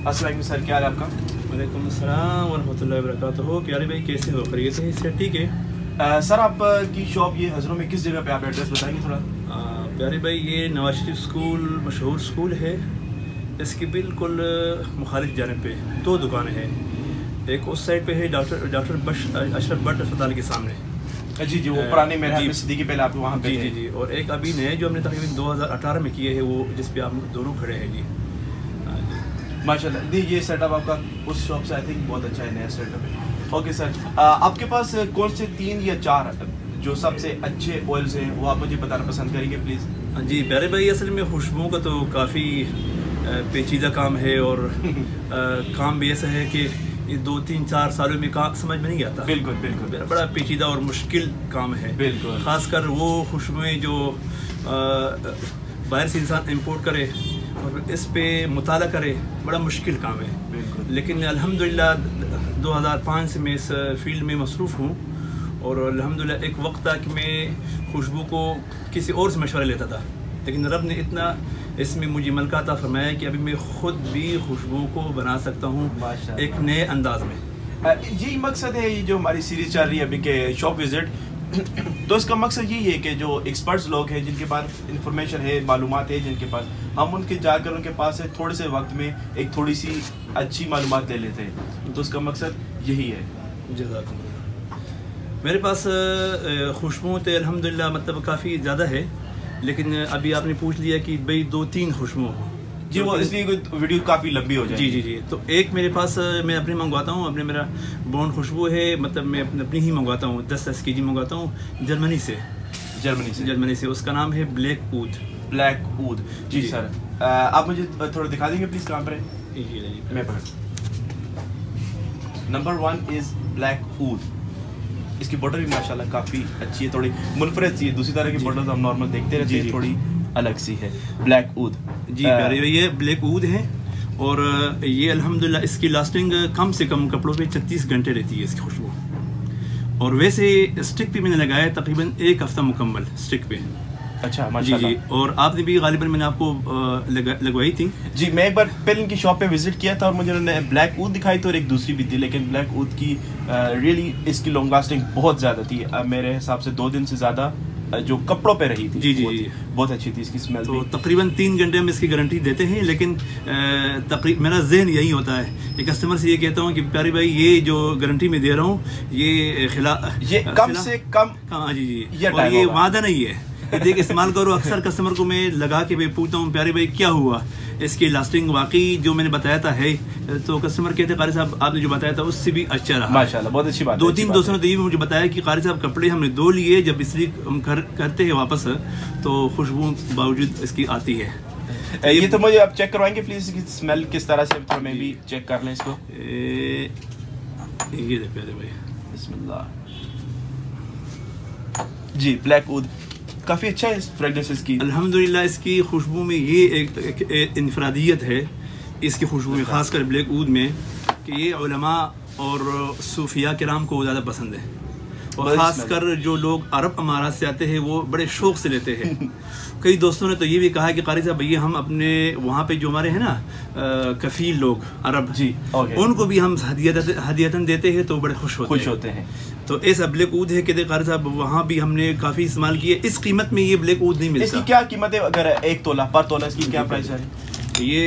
अस्सलाम वालेकुम सर, क्या हाल है आपका? वालेकुम अस्सलाम वरहमतुल्लाहि वबरकातुहू। प्यारे भाई कैसे हो? खैरियत से? इससे ठीक है। सर आपकी शॉप ये हज़रों में किस जगह पे, आप एड्रेस बताएंगे थोड़ा? प्यारे भाई ये नवाज शरीफ स्कूल मशहूर स्कूल है, इसकी बिल्कुल मुखालिफ जानिब पे दो दुकानें हैं। एक उस साइड पे है डॉक्टर अशरफ भट्ट अस्पताल के सामने। जी जी, वो पुराने मेरे सिद्दीकी पहले आप वहाँ पे जी जी। और एक अभी नए जो हमने तकरीबन 2018 में किए हैं, वो जिस पे आप दोनों खड़े हैं जी। माशाल्लाह, नहीं ये सेटअप आपका उस शॉप से आई थिंक बहुत अच्छा है, नया सेटअप है। ओके सर, आपके पास कौन से 3 या 4 जो सबसे अच्छे ऑयल्स हैं वो आप मुझे बताना पसंद करेंगे प्लीज़? जी प्यारे भाई, असल में खुशबुओं का तो काफ़ी पेचीदा काम है और काम भी ऐसा है कि ये 2-3-4 सालों में काम समझ में नहीं आता। बिल्कुल बिल्कुल, बड़ा पेचीदा और मुश्किल काम है। बिल्कुल, ख़ासकर वो खुशबुएँ जो बाहर से इंसान इंपोर्ट करे और इस पे मुताला करे, बड़ा मुश्किल काम है। बिल्कुल, लेकिन अल्हम्दुलिल्लाह 2005 से मैं इस फील्ड में मसरूफ़ हूँ और अल्हम्दुलिल्लाह एक वक्त था कि मैं खुशबू को किसी और से मशवरा लेता था, लेकिन रब ने इतना इसमें मुझे मलका अता फरमाया कि अभी मैं ख़ुद भी खुशबू को बना सकता हूँ एक नए अंदाज में। यही मकसद है ये जो हमारी सीरीज़ चल रही है अभी के शॉप विज़िट। तो इसका मकसद यही है कि जो एक्सपर्ट्स लोग हैं, जिनके पास इंफॉर्मेशन है, मालूमात है, जिनके पास, हम उनके जाकर उनके पास से थोड़े से वक्त में एक थोड़ी सी अच्छी मालूमात ले लेते हैं। तो उसका मकसद यही है। जज़ाकल्लाह। मेरे पास खुशबू तो अल्हम्दुलिल्लाह मतलब काफ़ी ज़्यादा है, लेकिन अभी आपने पूछ लिया कि भाई 2-3 खुशबू हो जी, वो इसलिए वीडियो काफ़ी लंबी हो जाएगी। जी जी जी। तो एक मेरे पास मैं अपने मंगवाता हूँ, अपने मेरा बॉन्ड खुशबू है, मतलब मैं अपनी ही मंगवाता हूँ, 10 kg मंगवाता हूँ जर्मनी से। उसका नाम है ब्लैक ऊद। जी सर, आप मुझे थोड़ा दिखा देंगे प्लीज़ कहाँ पर है? मैं पकड़। Number 1 is black oud. इसकी बॉटल भी माशाल्लाह काफ़ी अच्छी है, थोड़ी मुनफरद सी है, दूसरी तरह की बॉटल तो हम नॉर्मल देखते रहते हैं, थोड़ी अलग सी है। ब्लैक ऊद जी प्यारे, ये ब्लैक ऊद है और ये अल्हम्दुलिल्लाह इसकी लास्टिंग कम से कम कपड़ों पे 36 घंटे रहती है इसकी खुशबू। और वैसे स्टिक पे मैंने लगाया तकरीबन 1 हफ्ता मुकम्मल स्टिक पे। अच्छा माशाल्लाह। जी जी। और आपने भी गालिबन मैंने आपको लगवाई थी जी। मैं एक बार पहले इनकी शॉप पे विजिट किया था और मुझे उन्होंने ब्लैक ऊद दिखाई थी और एक दूसरी भी थी, लेकिन ब्लैक ऊद की रियली इसकी लॉन्ग लास्टिंग बहुत ज़्यादा थी। मेरे हिसाब से 2 दिन से ज़्यादा जो कपड़ों पे रही थी। जी जी, बहुत अच्छी थी इसकी स्मेल। तो तकरीबन 3 घंटे में इसकी गारंटी देते हैं, लेकिन मेरा जहन यही होता है कि कस्टमर से ये कहता हूँ कि प्यारे भाई ये जो गारंटी में दे रहा हूँ ये कम से कम। हाँ जी जी, और ये वादा नहीं है, देख इस्तेमाल करो। अक्सर कस्टमर को मैं लगा के मैं पूछता हूँ प्यारे भाई क्या हुआ, इसकी लास्टिंग वाकई जो मैंने बताया था है, तो कस्टमर कहते हैं कारी साहब आपने जो बताया था उससे भी अच्छा रहा माशाल्लाह, बहुत अच्छी बात। 2-3 दोस्तों ने तो ये भी मुझे बताया कि कारी साहब कपड़े हमने धो लिए, जब इसलिए हम करते हैं वापस तो खुशबू बावजूद इसकी आती है। ये तो मुझे आप चेक करवाएंगे प्लीज, इसकी स्मेल किस तरह से, तो मैं भी चेक कर लें इसको। ये दे प्यारे भाई, बिस्मिल्लाह जी। ब्लैक ऊद काफ़ी अच्छा है फ्रेगनेंस इसकी अल्हम्दुलिल्लाह। इसकी खुशबू में ये एक इनफरादियत है इसकी खुशबू में, ख़ासकर ब्लैक ऊद में, कि ये उलमा और सूफिया किराम को ज़्यादा पसंद है, और ख़ासकर जो लोग अरब अमारात से आते हैं वो बड़े शौक़ से लेते हैं। कई दोस्तों ने तो ये भी कहा कि कारी साहब भैया हम अपने वहाँ पे जो हमारे हैं ना कफ़ील लोग अरब जी, उनको भी हम हदियतन देते हैं तो बड़े खुश होते हैं। तो ऐसा ब्लैक ऊद है कि कारी साहब वहाँ भी हमने काफ़ी इस्तेमाल किए। इस कीमत में ये ब्लैक ऊद नहीं मिलता। इसकी क्या कीमत है? अगर 1 तोला पर तोला इसकी क्या प्राइस है? ये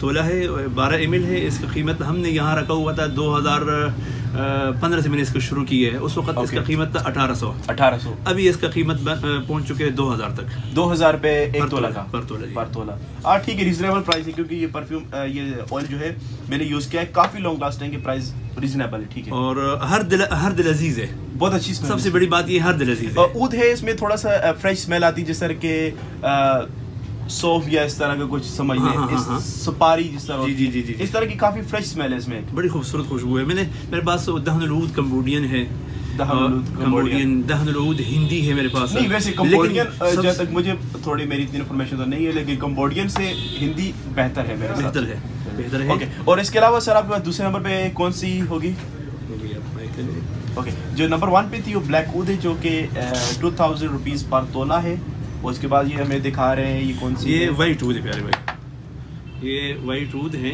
तोला है 12 ml है। इसका कीमत हमने यहाँ रखा हुआ था 2015 से मैंने इसको शुरू की है, उस वक्त इसका कीमत था 1800। अभी इसका कीमत पहुँच चुके हैं 2000 तक। 2000 रुपये 1 तोला का पर तोला। ठीक है, रीजनेबल प्राइस है, क्योंकि ये परफ्यूम ये ऑयल जो है मैंने यूज़ किया है, काफ़ी लॉन्ग लास्टिंग के प्राइस रीजनेबल है। ठीक है, और हर दिल अजीज है, बहुत अच्छी स्मेल। सबसे बड़ी बात ये हर दिल अजीज है। ऊद है, इसमें थोड़ा सा फ्रेश स्मेल आती है, जिस तरह के सोफ या इस तरह का कुछ समझ लें, सुपारी जिस तरह। जी जी जी, इस तरह की काफ़ी फ्रेश स्मेल है इसमें, बड़ी खूबसूरत खुशबू है। मेरे पास दहनुल ऊद कंबोडियन है, दहनुल ऊद हिंदी है मेरे पास। नहीं वैसे कंबोडियन जब तक मुझे थोड़ी मेरी इतनी इन्फॉर्मेशन तो नहीं है, लेकिन कंबोडियन से हिंदी बेहतर है मेरे साथ। बेहतर है। ओके, और इसके अलावा सर आपके पास दूसरे नंबर पे कौन सी होगी? ओके, जो नंबर 1 पे थी वो ब्लैक ऊद है, जो कि 2000 रुपीज़ पर तोला है। और उसके बाद ये हमें दिखा रहे हैं ये कौन सी? ये वाइट ऊद है प्यारे भाई, ये वाइट ऊद है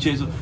600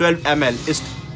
12 ml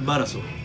1200.